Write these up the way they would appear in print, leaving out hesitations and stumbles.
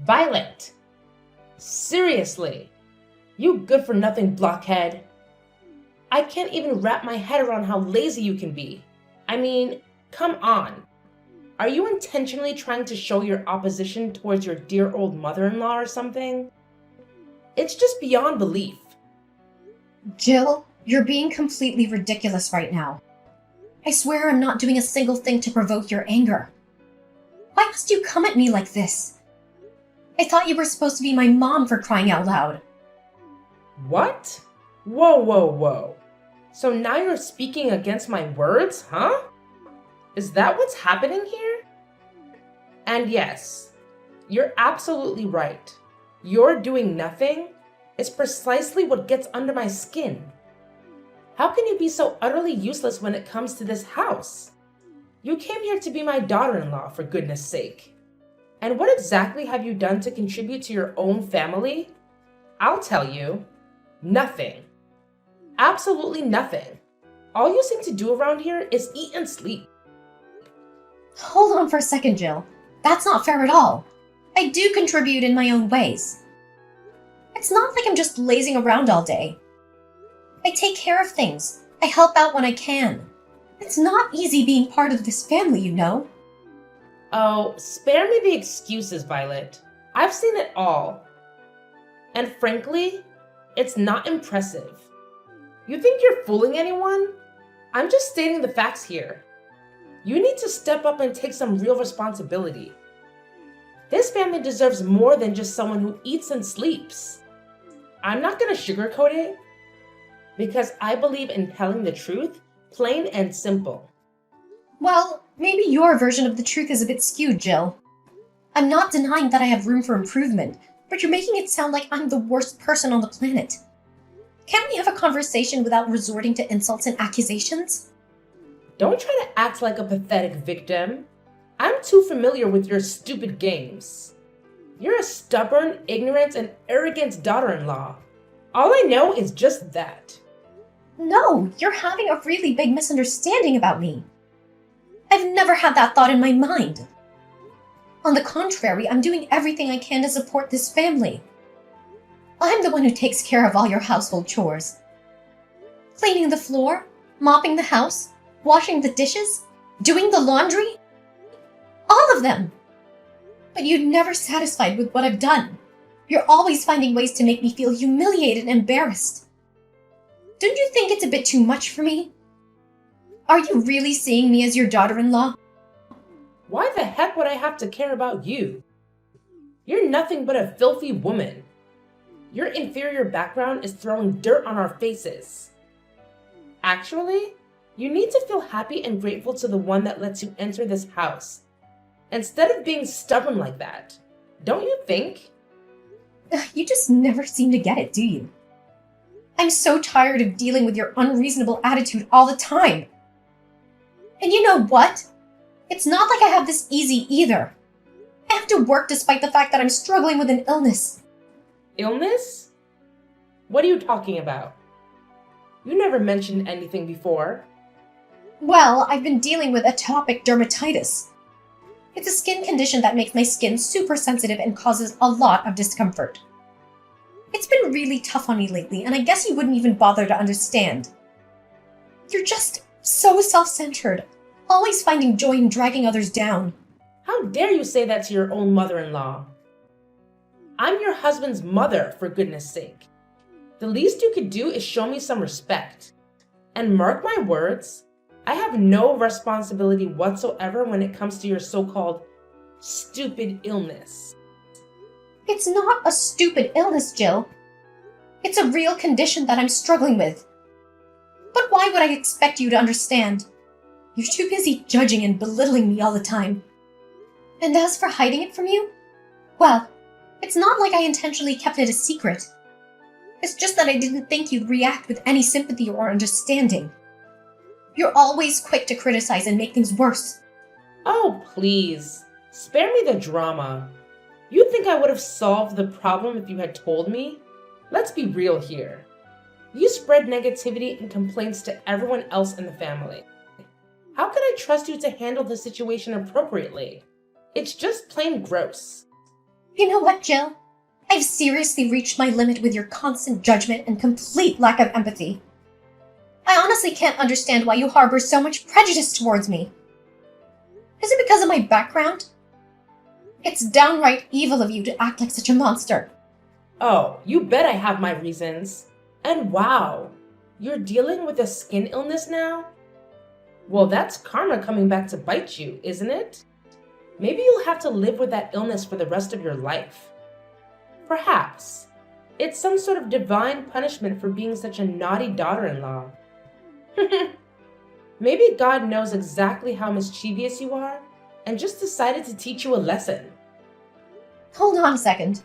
Violet! Seriously! You good-for-nothing blockhead! I can't even wrap my head around how lazy you can be. I mean, come on. Are you intentionally trying to show your opposition towards your dear old mother-in-law or something? It's just beyond belief. Jill, you're being completely ridiculous right now. I swear I'm not doing a single thing to provoke your anger. Why must you come at me like this? I thought you were supposed to be my mom, for crying out loud. What? Whoa. So now you're speaking against my words, huh? Is that what's happening here? And yes, you're absolutely right. Your doing nothing is precisely what gets under my skin. How can you be so utterly useless when it comes to this house? You came here to be my daughter-in-law, for goodness sake. And what exactly have you done to contribute to your own family? I'll tell you, nothing. Absolutely nothing. All you seem to do around here is eat and sleep. Hold on for a second, Jill. That's not fair at all. I do contribute in my own ways. It's not like I'm just lazing around all day. I take care of things. I help out when I can. It's not easy being part of this family, you know. Oh, spare me the excuses, Violet. I've seen it all. And frankly, it's not impressive. You think you're fooling anyone? I'm just stating the facts here. You need to step up and take some real responsibility. This family deserves more than just someone who eats and sleeps. I'm not going to sugarcoat it, because I believe in telling the truth, plain and simple. Well, maybe your version of the truth is a bit skewed, Jill. I'm not denying that I have room for improvement, but you're making it sound like I'm the worst person on the planet. Can't we have a conversation without resorting to insults and accusations? Don't try to act like a pathetic victim. I'm too familiar with your stupid games. You're a stubborn, ignorant, and arrogant daughter-in-law. All I know is just that. No, you're having a really big misunderstanding about me. I've never had that thought in my mind. On the contrary, I'm doing everything I can to support this family. I'm the one who takes care of all your household chores. Cleaning the floor, mopping the house, washing the dishes, doing the laundry. All of them. But you're never satisfied with what I've done. You're always finding ways to make me feel humiliated and embarrassed. Don't you think it's a bit too much for me? Are you really seeing me as your daughter-in-law? Why the heck would I have to care about you? You're nothing but a filthy woman. Your inferior background is throwing dirt on our faces. Actually, you need to feel happy and grateful to the one that lets you enter this house, instead of being stubborn like that. Don't you think? You just never seem to get it, do you? I'm so tired of dealing with your unreasonable attitude all the time. And you know what? It's not like I have this easy either. I have to work despite the fact that I'm struggling with an illness. Illness? What are you talking about? You never mentioned anything before. Well, I've been dealing with atopic dermatitis. It's a skin condition that makes my skin super sensitive and causes a lot of discomfort. It's been really tough on me lately, and I guess you wouldn't even bother to understand. You're just so self-centered, always finding joy in dragging others down. How dare you say that to your own mother-in-law? I'm your husband's mother, for goodness sake. The least you could do is show me some respect. And mark my words, I have no responsibility whatsoever when it comes to your so-called stupid illness. It's not a stupid illness, Jill. It's a real condition that I'm struggling with. But why would I expect you to understand? You're too busy judging and belittling me all the time. And as for hiding it from you, well, it's not like I intentionally kept it a secret. It's just that I didn't think you'd react with any sympathy or understanding. You're always quick to criticize and make things worse. Oh, please. Spare me the drama. You think I would have solved the problem if you had told me? Let's be real here. You spread negativity and complaints to everyone else in the family. How could I trust you to handle the situation appropriately? It's just plain gross. You know what, Jill? I've seriously reached my limit with your constant judgment and complete lack of empathy. I honestly can't understand why you harbor so much prejudice towards me. Is it because of my background? It's downright evil of you to act like such a monster. Oh, you bet I have my reasons. And wow, you're dealing with a skin illness now? Well, that's karma coming back to bite you, isn't it? Maybe you'll have to live with that illness for the rest of your life. Perhaps it's some sort of divine punishment for being such a naughty daughter-in-law. Maybe God knows exactly how mischievous you are and just decided to teach you a lesson. Hold on a second.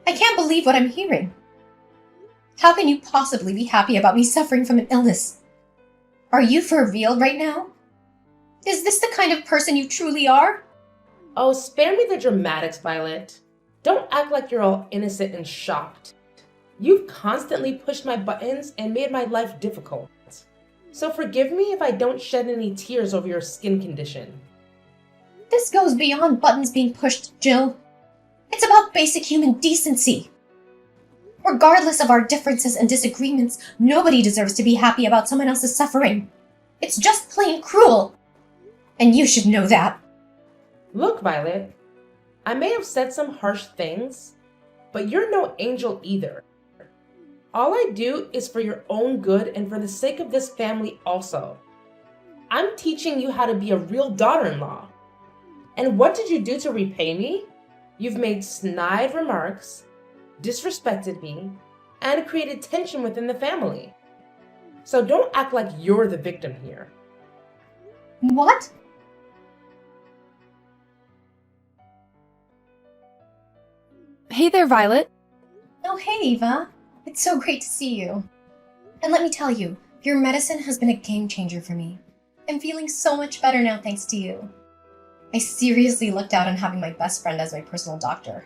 I can't believe what I'm hearing. How can you possibly be happy about me suffering from an illness? Are you for real right now? Is this the kind of person you truly are? Oh, spare me the dramatics, Violet. Don't act like you're all innocent and shocked. You've constantly pushed my buttons and made my life difficult. So forgive me if I don't shed any tears over your skin condition. This goes beyond buttons being pushed, Jill. It's about basic human decency. Regardless of our differences and disagreements, nobody deserves to be happy about someone else's suffering. It's just plain cruel. And you should know that. Look, Violet, I may have said some harsh things, but you're no angel either. All I do is for your own good and for the sake of this family also. I'm teaching you how to be a real daughter-in-law. And what did you do to repay me? You've made snide remarks, disrespected me, and created tension within the family. So don't act like you're the victim here. What? Hey there, Violet. Oh, hey, Eva. It's so great to see you. And let me tell you, your medicine has been a game changer for me. I'm feeling so much better now thanks to you. I seriously looked out on having my best friend as my personal doctor.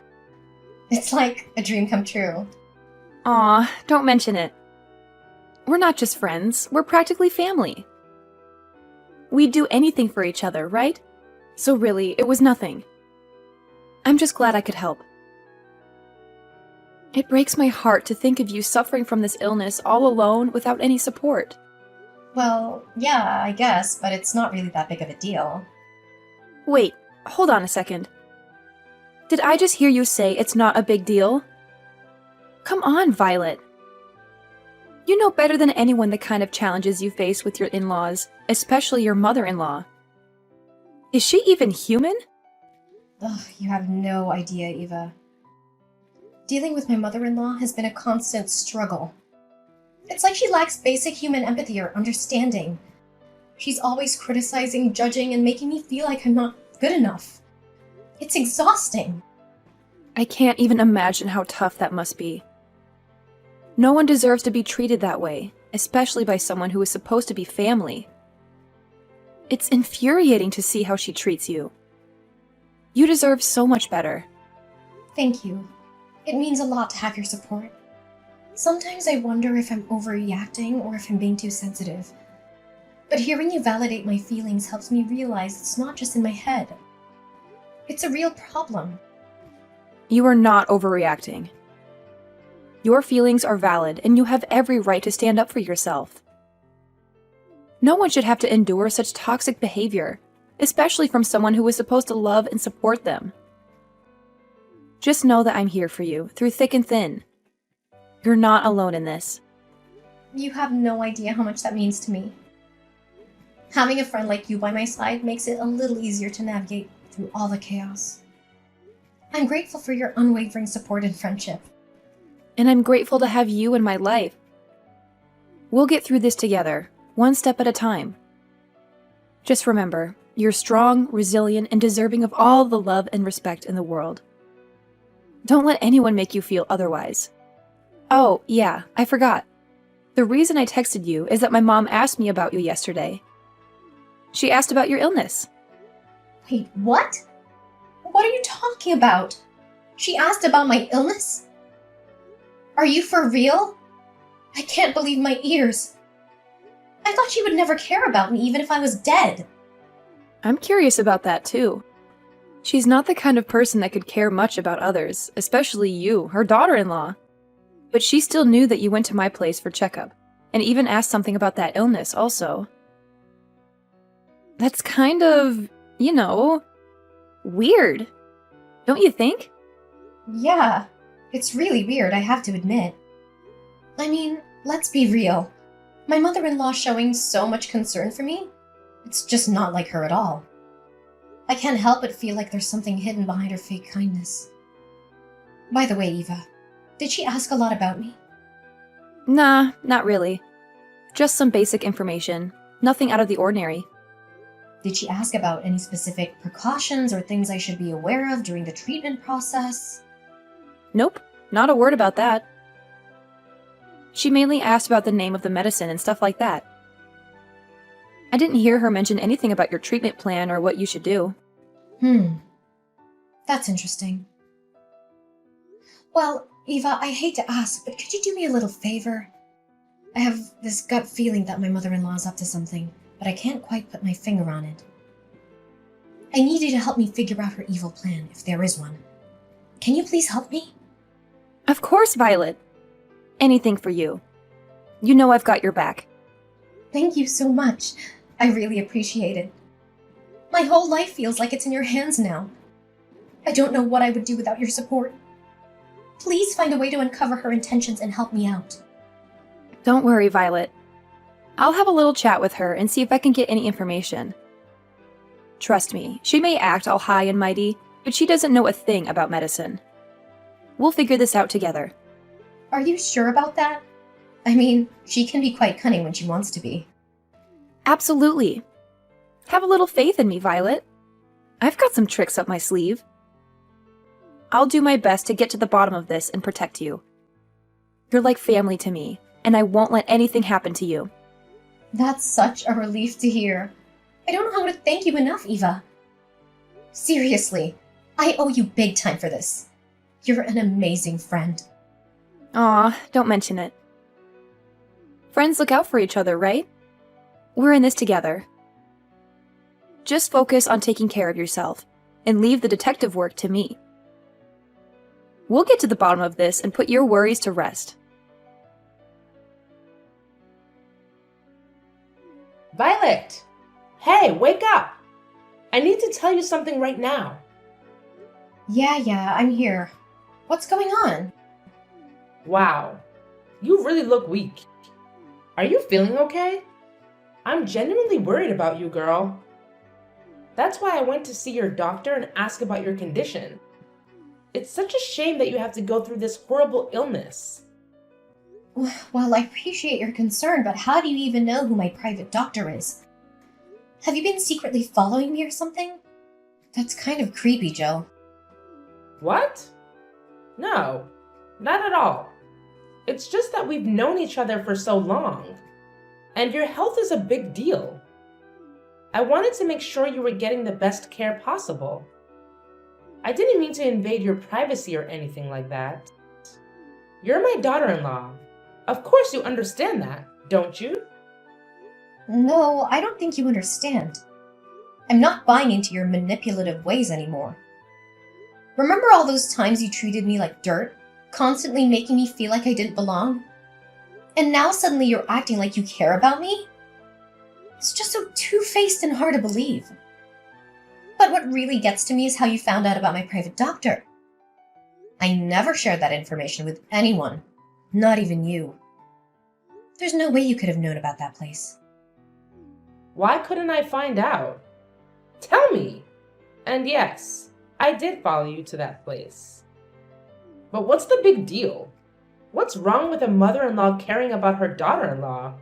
It's like a dream come true. Aw, don't mention it. We're not just friends, we're practically family. We'd do anything for each other, right? So really, it was nothing. I'm just glad I could help. It breaks my heart to think of you suffering from this illness all alone without any support. Well, yeah, I guess, but it's not really that big of a deal. Wait, hold on a second. Did I just hear you say it's not a big deal? Come on, Violet. You know better than anyone the kind of challenges you face with your in-laws, especially your mother-in-law. Is she even human? Ugh, you have no idea, Eva. Dealing with my mother-in-law has been a constant struggle. It's like she lacks basic human empathy or understanding. She's always criticizing, judging, and making me feel like I'm not good enough. It's exhausting. I can't even imagine how tough that must be. No one deserves to be treated that way, especially by someone who is supposed to be family. It's infuriating to see how she treats you. You deserve so much better. Thank you. It means a lot to have your support. Sometimes I wonder if I'm overreacting or if I'm being too sensitive. But hearing you validate my feelings helps me realize it's not just in my head. It's a real problem. You are not overreacting. Your feelings are valid, and you have every right to stand up for yourself. No one should have to endure such toxic behavior, especially from someone who is supposed to love and support them. Just know that I'm here for you, through thick and thin. You're not alone in this. You have no idea how much that means to me. Having a friend like you by my side makes it a little easier to navigate through all the chaos. I'm grateful for your unwavering support and friendship. And I'm grateful to have you in my life. We'll get through this together, one step at a time. Just remember, you're strong, resilient, and deserving of all the love and respect in the world. Don't let anyone make you feel otherwise. Oh, yeah, I forgot. The reason I texted you is that my mom asked me about you yesterday. She asked about your illness. Wait, what? What are you talking about? She asked about my illness? Are you for real? I can't believe my ears. I thought she would never care about me even if I was dead. I'm curious about that too. She's not the kind of person that could care much about others, especially you, her daughter-in-law. But she still knew that you went to my place for checkup, and even asked something about that illness also. That's kind of, weird. Don't you think? Yeah, it's really weird, I have to admit. I mean, let's be real. My mother-in-law showing so much concern for me? It's just not like her at all. I can't help but feel like there's something hidden behind her fake kindness. By the way, Eva, did she ask a lot about me? Nah, not really. Just some basic information. Nothing out of the ordinary. Did she ask about any specific precautions or things I should be aware of during the treatment process? Nope, not a word about that. She mainly asked about the name of the medicine and stuff like that. I didn't hear her mention anything about your treatment plan or what you should do. That's interesting. Well, Eva, I hate to ask, but could you do me a little favor? I have this gut feeling that my mother-in-law is up to something, but I can't quite put my finger on it. I need you to help me figure out her evil plan, if there is one. Can you please help me? Of course, Violet. Anything for you. You know I've got your back. Thank you so much. I really appreciate it. My whole life feels like it's in your hands now. I don't know what I would do without your support. Please find a way to uncover her intentions and help me out. Don't worry, Violet. I'll have a little chat with her and see if I can get any information. Trust me, she may act all high and mighty, but she doesn't know a thing about medicine. We'll figure this out together. Are you sure about that? I mean, she can be quite cunning when she wants to be. Absolutely. Have a little faith in me, Violet. I've got some tricks up my sleeve. I'll do my best to get to the bottom of this and protect you. You're like family to me, and I won't let anything happen to you. That's such a relief to hear. I don't know how to thank you enough, Eva. Seriously, I owe you big time for this. You're an amazing friend. Aw, don't mention it. Friends look out for each other, right? We're in this together. Just focus on taking care of yourself, and leave the detective work to me. We'll get to the bottom of this and put your worries to rest. Violet! Hey, wake up! I need to tell you something right now. Yeah, I'm here. What's going on? Wow, you really look weak. Are you feeling okay? I'm genuinely worried about you, girl. That's why I went to see your doctor and ask about your condition. It's such a shame that you have to go through this horrible illness. Well, I appreciate your concern, but how do you even know who my private doctor is? Have you been secretly following me or something? That's kind of creepy, Joe. What? No, not at all. It's just that we've known each other for so long, and your health is a big deal. I wanted to make sure you were getting the best care possible. I didn't mean to invade your privacy or anything like that. You're my daughter-in-law. Of course you understand that, don't you? No, I don't think you understand. I'm not buying into your manipulative ways anymore. Remember all those times you treated me like dirt, constantly making me feel like I didn't belong? And now suddenly you're acting like you care about me? It's just so two-faced and hard to believe. But what really gets to me is how you found out about my private doctor. I never shared that information with anyone, not even you. There's no way you could have known about that place. Why couldn't I find out? Tell me! And yes, I did follow you to that place. But what's the big deal? What's wrong with a mother-in-law caring about her daughter-in-law?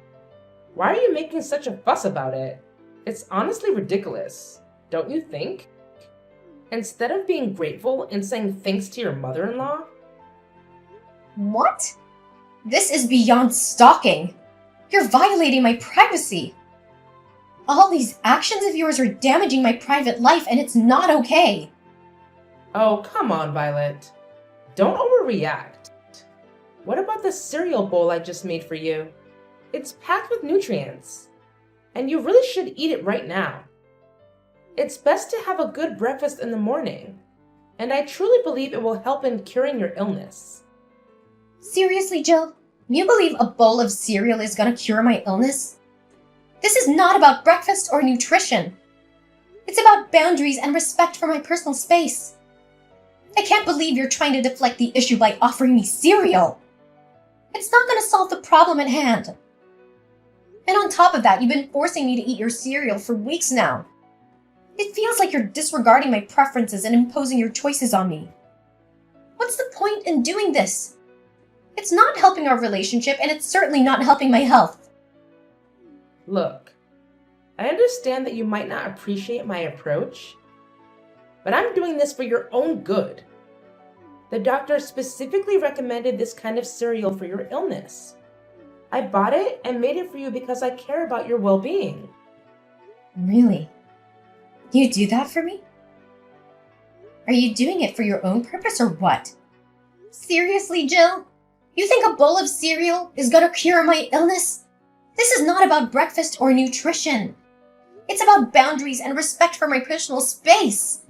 Why are you making such a fuss about it? It's honestly ridiculous, don't you think? Instead of being grateful and saying thanks to your mother-in-law? What? This is beyond stalking. You're violating my privacy. All these actions of yours are damaging my private life, and it's not okay. Oh, come on, Violet. Don't overreact. What about the cereal bowl I just made for you? It's packed with nutrients, and you really should eat it right now. It's best to have a good breakfast in the morning, and I truly believe it will help in curing your illness. Seriously, Jill? You believe a bowl of cereal is gonna cure my illness? This is not about breakfast or nutrition. It's about boundaries and respect for my personal space. I can't believe you're trying to deflect the issue by offering me cereal. It's not gonna solve the problem at hand. And on top of that, you've been forcing me to eat your cereal for weeks now. It feels like you're disregarding my preferences and imposing your choices on me. What's the point in doing this? It's not helping our relationship, and it's certainly not helping my health. Look, I understand that you might not appreciate my approach, but I'm doing this for your own good. The doctor specifically recommended this kind of cereal for your illness. I bought it and made it for you because I care about your well-being. Really? You do that for me? Are you doing it for your own purpose or what? Seriously, Jill? You think a bowl of cereal is gonna cure my illness? This is not about breakfast or nutrition. It's about boundaries and respect for my personal space.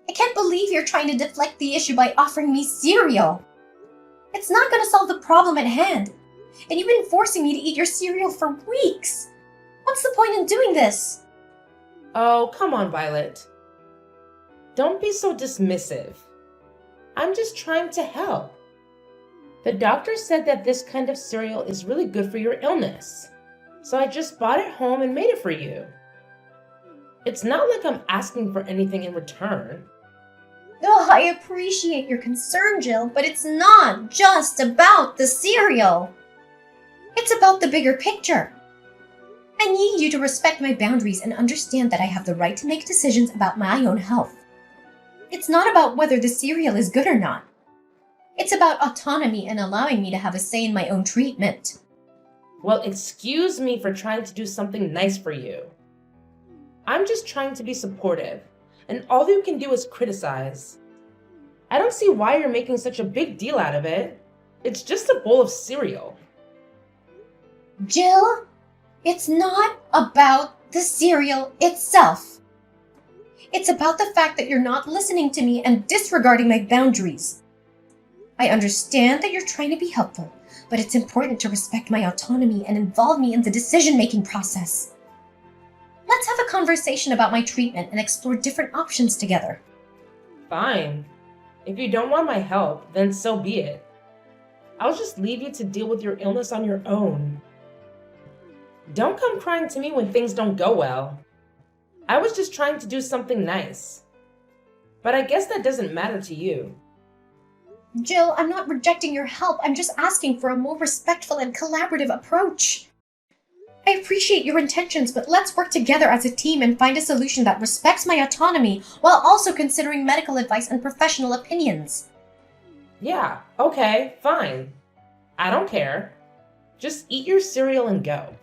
I can't believe you're trying to deflect the issue by offering me cereal. It's not gonna solve the problem at hand. And you've been forcing me to eat your cereal for weeks. What's the point in doing this? Oh, come on, Violet. Don't be so dismissive. I'm just trying to help. The doctor said that this kind of cereal is really good for your illness, so I just bought it home and made it for you. It's not like I'm asking for anything in return. Oh, I appreciate your concern, Jill, but it's not just about the cereal. It's about the bigger picture. I need you to respect my boundaries and understand that I have the right to make decisions about my own health. It's not about whether the cereal is good or not. It's about autonomy and allowing me to have a say in my own treatment. Well, excuse me for trying to do something nice for you. I'm just trying to be supportive, and all you can do is criticize. I don't see why you're making such a big deal out of it. It's just a bowl of cereal. Jill, it's not about the cereal itself. It's about the fact that you're not listening to me and disregarding my boundaries. I understand that you're trying to be helpful, but it's important to respect my autonomy and involve me in the decision-making process. Let's have a conversation about my treatment and explore different options together. Fine. If you don't want my help, then so be it. I'll just leave you to deal with your illness on your own. Don't come crying to me when things don't go well. I was just trying to do something nice. But I guess that doesn't matter to you. Jill, I'm not rejecting your help. I'm just asking for a more respectful and collaborative approach. I appreciate your intentions, but let's work together as a team and find a solution that respects my autonomy while also considering medical advice and professional opinions. Yeah, okay, fine. I don't care. Just eat your cereal and go.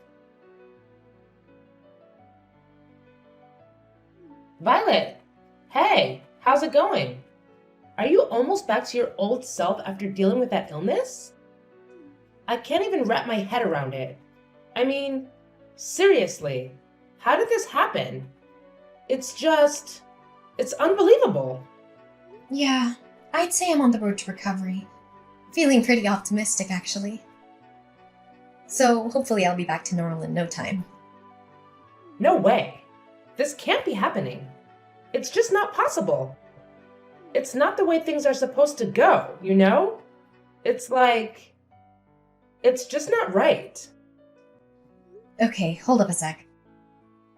Violet, hey, how's it going? Are you almost back to your old self after dealing with that illness? I can't even wrap my head around it. I mean, seriously, how did this happen? It's unbelievable. Yeah, I'd say I'm on the road to recovery. Feeling pretty optimistic, actually. So hopefully I'll be back to normal in no time. No way. This can't be happening. It's just not possible. It's not the way things are supposed to go, you know? It's just not right. Okay, hold up a sec.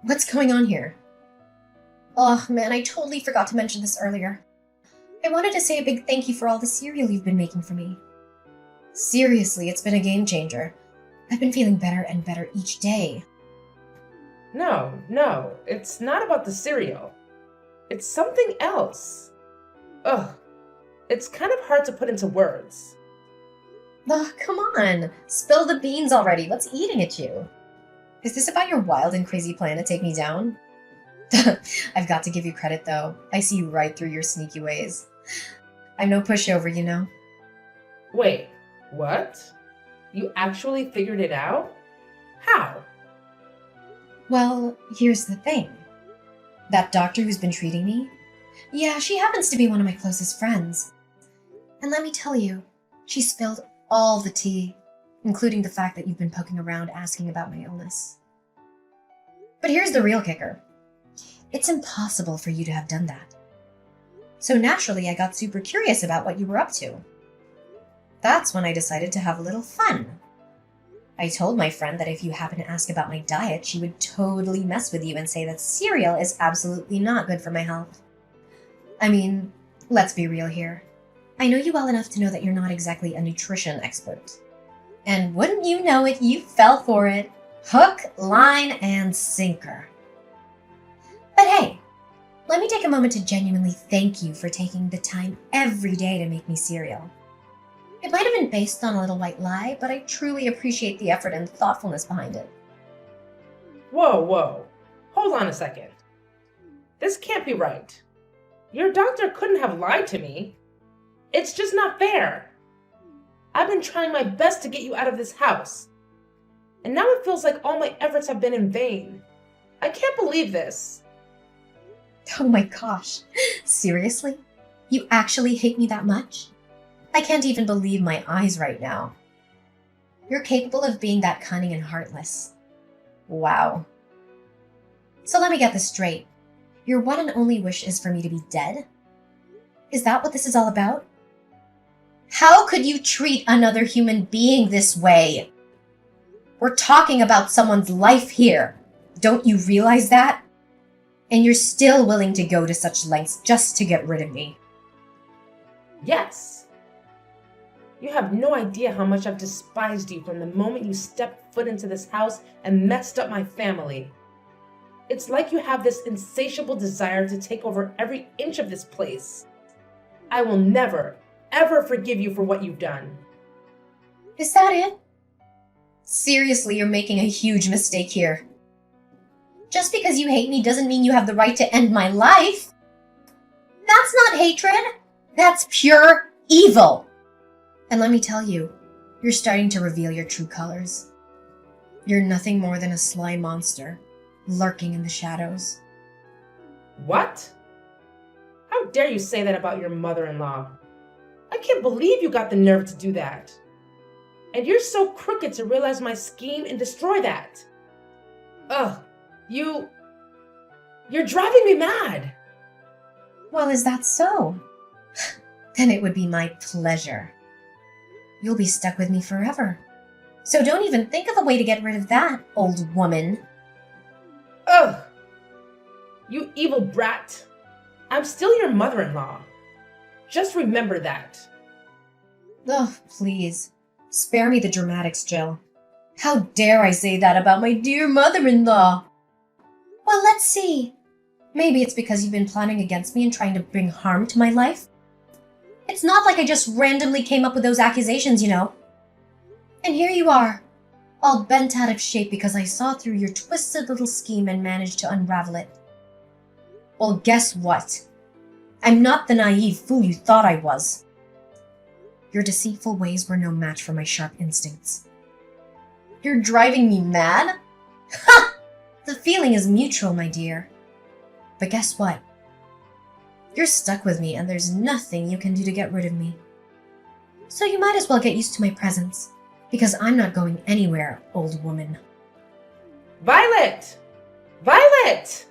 What's going on here? Oh man, I totally forgot to mention this earlier. I wanted to say a big thank you for all the cereal you've been making for me. Seriously, it's been a game changer. I've been feeling better and better each day. No, it's not about the cereal. It's something else. Ugh, it's kind of hard to put into words. Ugh, come on. Spill the beans already. What's eating at you? Is this about your wild and crazy plan to take me down? I've got to give you credit, though. I see right through your sneaky ways. I'm no pushover, you know? Wait, what? You actually figured it out? How? Well, here's the thing. That doctor who's been treating me? Yeah, she happens to be one of my closest friends. And let me tell you, she spilled all the tea, including the fact that you've been poking around asking about my illness. But here's the real kicker. It's impossible for you to have done that. So naturally, I got super curious about what you were up to. That's when I decided to have a little fun. I told my friend that if you happen to ask about my diet, she would totally mess with you and say that cereal is absolutely not good for my health. I mean, let's be real here. I know you well enough to know that you're not exactly a nutrition expert. And wouldn't you know it, you fell for it. Hook, line, and sinker. But hey, let me take a moment to genuinely thank you for taking the time every day to make me cereal. It might have been based on a little white lie, but I truly appreciate the effort and thoughtfulness behind it. Whoa. Hold on a second. This can't be right. Your doctor couldn't have lied to me. It's just not fair. I've been trying my best to get you out of this house. And now it feels like all my efforts have been in vain. I can't believe this. Oh my gosh, seriously? You actually hate me that much? I can't even believe my eyes right now. You're capable of being that cunning and heartless. Wow. So let me get this straight. Your one and only wish is for me to be dead? Is that what this is all about? How could you treat another human being this way? We're talking about someone's life here. Don't you realize that? And you're still willing to go to such lengths just to get rid of me. Yes. You have no idea how much I've despised you from the moment you stepped foot into this house and messed up my family. It's like you have this insatiable desire to take over every inch of this place. I will never, ever forgive you for what you've done. Is that it? Seriously, you're making a huge mistake here. Just because you hate me doesn't mean you have the right to end my life. That's not hatred. That's pure evil. And let me tell you, you're starting to reveal your true colors. You're nothing more than a sly monster, lurking in the shadows. What? How dare you say that about your mother-in-law? I can't believe you got the nerve to do that. And you're so crooked to realize my scheme and destroy that. Ugh, you're driving me mad. Well, is that so? Then it would be my pleasure. You'll be stuck with me forever. So don't even think of a way to get rid of that, old woman. Ugh! You evil brat. I'm still your mother-in-law. Just remember that. Oh, please. Spare me the dramatics, Jill. How dare I say that about my dear mother-in-law? Well, let's see. Maybe it's because you've been plotting against me and trying to bring harm to my life. It's not like I just randomly came up with those accusations, you know. And here you are, all bent out of shape because I saw through your twisted little scheme and managed to unravel it. Well, guess what? I'm not the naive fool you thought I was. Your deceitful ways were no match for my sharp instincts. You're driving me mad? Ha! The feeling is mutual, my dear. But guess what? You're stuck with me and there's nothing you can do to get rid of me. So you might as well get used to my presence, because I'm not going anywhere, old woman. Violet! Violet!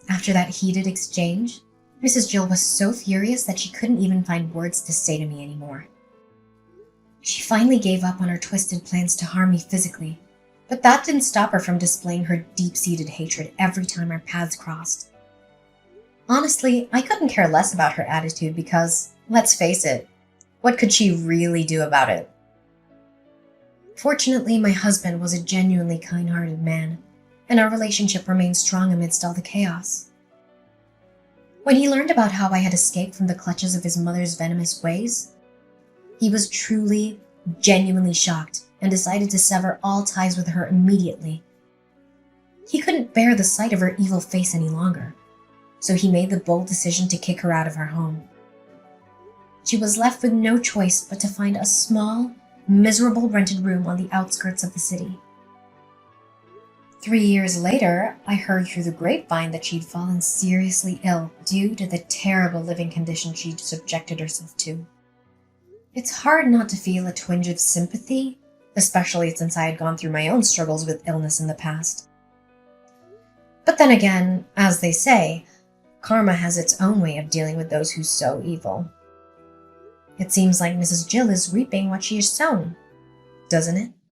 After that heated exchange, Mrs. Jill was so furious that she couldn't even find words to say to me anymore. She finally gave up on her twisted plans to harm me physically, but that didn't stop her from displaying her deep-seated hatred every time our paths crossed. Honestly, I couldn't care less about her attitude because, let's face it, what could she really do about it? Fortunately, my husband was a genuinely kind-hearted man, and our relationship remained strong amidst all the chaos. When he learned about how I had escaped from the clutches of his mother's venomous ways, he was truly, genuinely shocked and decided to sever all ties with her immediately. He couldn't bear the sight of her evil face any longer, so he made the bold decision to kick her out of her home. She was left with no choice but to find a small, miserable rented room on the outskirts of the city. 3 years later, I heard through the grapevine that she'd fallen seriously ill due to the terrible living conditions she'd subjected herself to. It's hard not to feel a twinge of sympathy, especially since I had gone through my own struggles with illness in the past. But then again, as they say, karma has its own way of dealing with those who sow evil. It seems like Mrs. Jill is reaping what she has sown, doesn't it?